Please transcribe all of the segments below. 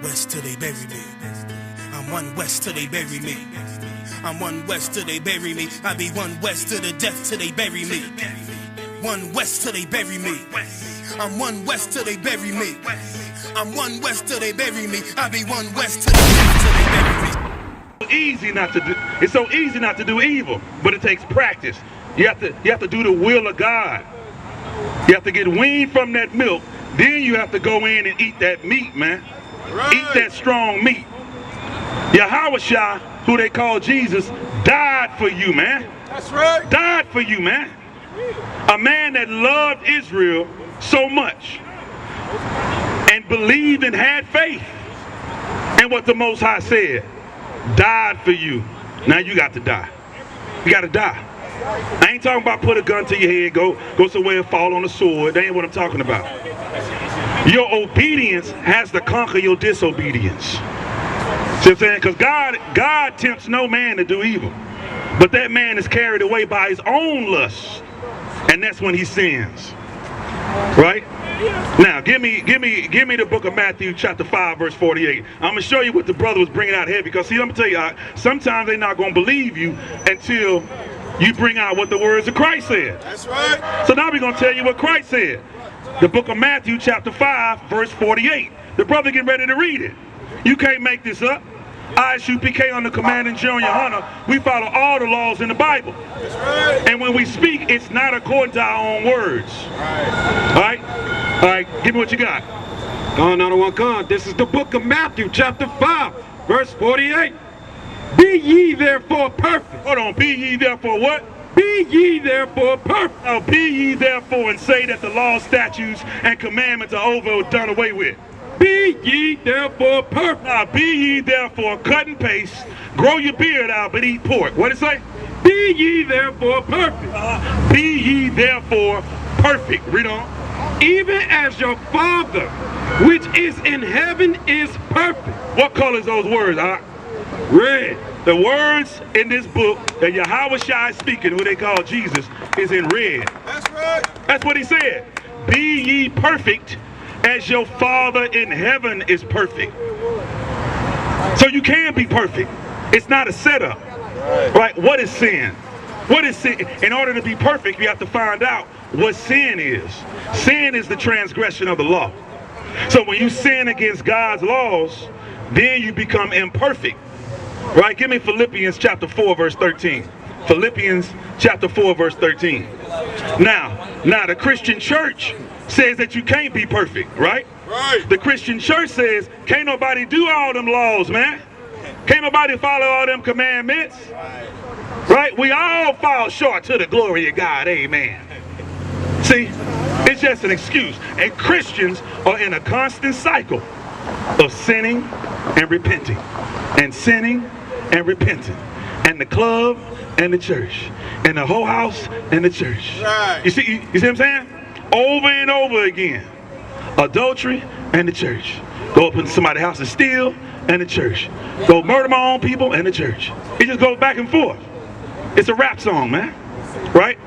west till they bury me. I'm one west till they bury me. I'm one west till they bury me. I be one west to the death till they bury me. One west till they bury me. I'm one west till they bury me. I'm one west till they bury me. I be one west till the death till they bury me. It's so easy not to do evil, but it takes practice. You have to do the will of God. You have to get weaned from that milk. Then you have to go in and eat that meat, man. Right. Eat that strong meat. YAHANNA, who they call Jesus, died for you, man. That's right. Died for you, man. A man that loved Israel so much and believed and had faith in what the Most High said, died for you. Now you got to die. You got to die. I ain't talking about put a gun to your head, go somewhere and fall on a sword. That ain't what I'm talking about. Your obedience has to conquer your disobedience. See what I'm saying? Because God tempts no man to do evil. But that man is carried away by his own lust. And that's when he sins. Right? Now, give me the book of Matthew chapter 5, verse 48. I'm going to show you what the brother was bringing out here. Because, see, I'm going to tell you, sometimes they're not going to believe you until you bring out what the words of Christ said. That's right. So now we're going to tell you what Christ said. The book of Matthew chapter 5, verse 48. The brother getting ready to read it. You can't make this up. I.S.U.P.K under commanding General YAHANNA, we follow all the laws in the Bible. That's right. And when we speak, it's not according to our own words. Right. All right? All right, give me what you got. This is the book of Matthew chapter 5, verse 48. Be ye therefore perfect. Hold on, be ye therefore what? Be ye therefore perfect. Now be ye therefore and say that the law, statutes, and commandments are over or done away with. Be ye therefore perfect. Now be ye therefore cut and paste, grow your beard out, but eat pork. What did it say? Be ye therefore perfect. Be ye therefore perfect. Read on. Even as your Father, which is in heaven, is perfect. What color is those words? Red. The words in this book that YAHANNA is speaking, who they call Jesus, is in red. That's right. That's what he said. Be ye perfect as your Father in heaven is perfect. So you can be perfect. It's not a setup. Right? What is sin? What is sin? In order to be perfect, you have to find out what sin is. Sin is the transgression of the law. So when you sin against God's laws, then you become imperfect. Right? Give me Philippians chapter 4, verse 13. Philippians chapter 4, verse 13. Now the Christian church says that you can't be perfect, right? Right. The Christian church says, can't nobody do all them laws, man. Can't nobody follow all them commandments. Right? We all fall short to the glory of God. Amen. See, it's just an excuse. And Christians are in a constant cycle of sinning and repenting. And sinning and repenting. And the club and the church. And the whole house and the church. Right. You see what I'm saying? Over and over again. Adultery and the church. Go up into somebody's house and steal and the church. Go murder my own people and the church. It just goes back and forth. It's a rap song, man. Right?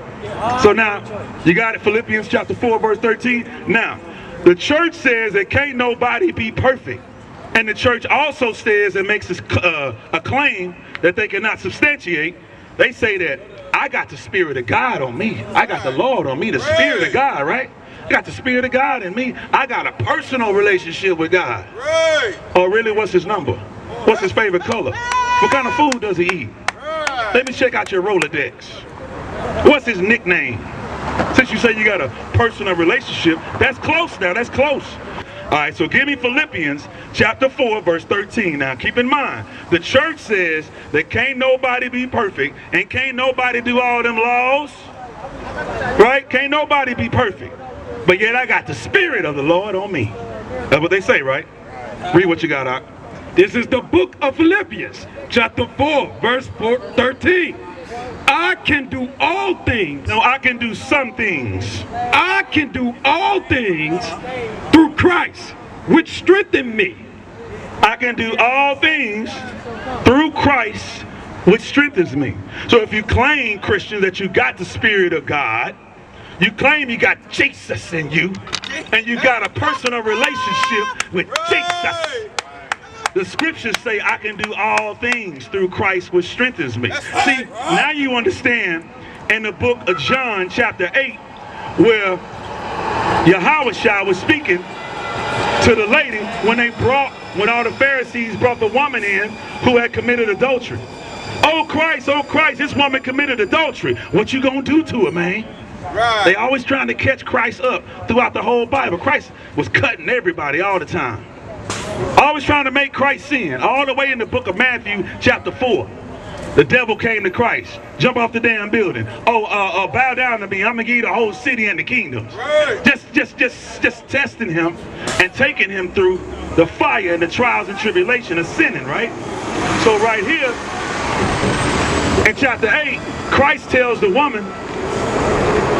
So now, you got it, Philippians chapter 4, verse 13. Now, the church says that can't nobody be perfect. And the church also says and makes a claim that they cannot substantiate. They say that I got the Spirit of God on me. I got the Lord on me, the Spirit of God, right? I got the Spirit of God in me. I got a personal relationship with God. Right. Or really, what's his number? What's his favorite color? What kind of food does he eat? Right. Let me check out your Rolodex. What's his nickname? Since you say you got a personal relationship, that's close now, that's close. All right, so give me Philippians chapter 4, verse 13. Now, keep in mind, the church says that can't nobody be perfect and can't nobody do all them laws, right? Can't nobody be perfect. But yet I got the Spirit of the Lord on me. That's what they say, right? Read what you got out. This is the book of Philippians, chapter 4, verse 13. I can do all things. No, I can do some things. I can do all things through Christ, which strengthened me. I can do all things through Christ, which strengthens me. So if you claim, Christian, that you got the Spirit of God, you claim you got Jesus in you, and you got a personal relationship with Jesus, The scriptures say I can do all things through Christ which strengthens me. See, now you understand in the book of John chapter 8 where YAHANNA was speaking to the lady when all the Pharisees brought the woman in who had committed adultery. Oh Christ, this woman committed adultery. What you gonna do to her, man? Right. They always trying to catch Christ up throughout the whole Bible. Christ was cutting everybody all the time. Always trying to make Christ sin. All the way in the book of Matthew chapter 4. The devil came to Christ. Jump off the damn building. Bow down to me. I'm gonna give you the whole city and the kingdoms. Right. Just testing him and taking him through the fire and the trials and tribulation of sinning, right? So right here in chapter 8, Christ tells the woman,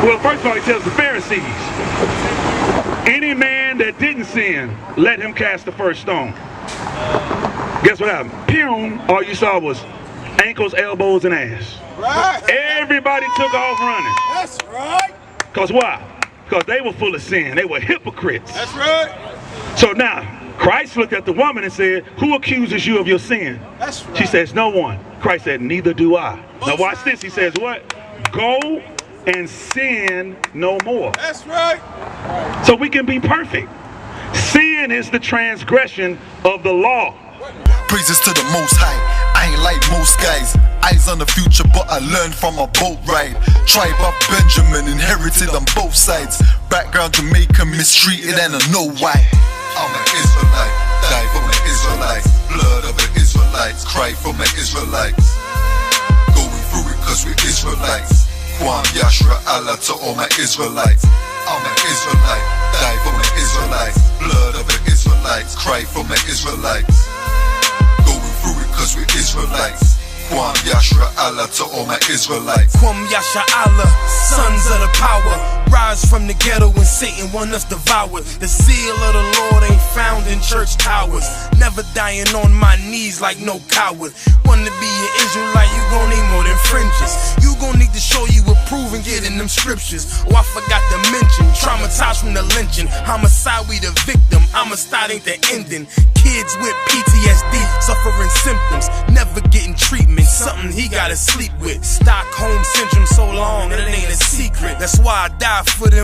well, first of all, he tells the Pharisees, any man that didn't sin, let him cast the first stone. Guess what happened? Pew, all you saw was ankles, elbows, and ass. Right. Everybody took off running. That's right. Because why? Because they were full of sin. They were hypocrites. That's right. So now, Christ looked at the woman and said, who accuses you of your sin? That's right. She says, no one. Christ said, neither do I. Now watch this. He says what? Go and sin no more. That's right. So we can be perfect. Sin is the transgression of the law. Praises to the Most High. I ain't like most guys. Eyes on the future, but I learned from a boat ride. Tribe of Benjamin, inherited on both sides. Background Jamaican, mistreated, and I know why. I'm an Israelite, die for my Israelites. Blood of the Israelites, cry for my Israelites. Going through it cause we're Israelites. Kwam Yashra Allah to all my Israelites. I'm an Israelite, die for my Israelites. Blood of the Israelites, cry for my Israelites. Going through it cause we're Israelites. Kwam Yashra Allah to all my Israelites. Kwam Yasha Allah, sons of the power. Rise from the ghetto when Satan want us devoured. The seal of the Lord ain't found in church towers. Never dying on my knees like no coward. Wanna be an Israelite, you gon' need more than fringes. You gon' need to show you approve and get in them scriptures. Oh, I forgot to mention, traumatized from the lynching. Homicide, we the victim, homicide ain't the ending. Kids with PTSD, suffering symptoms, never getting treatment. Something he gotta sleep with. Stockholm syndrome so long, and it ain't a secret. That's why I die for them.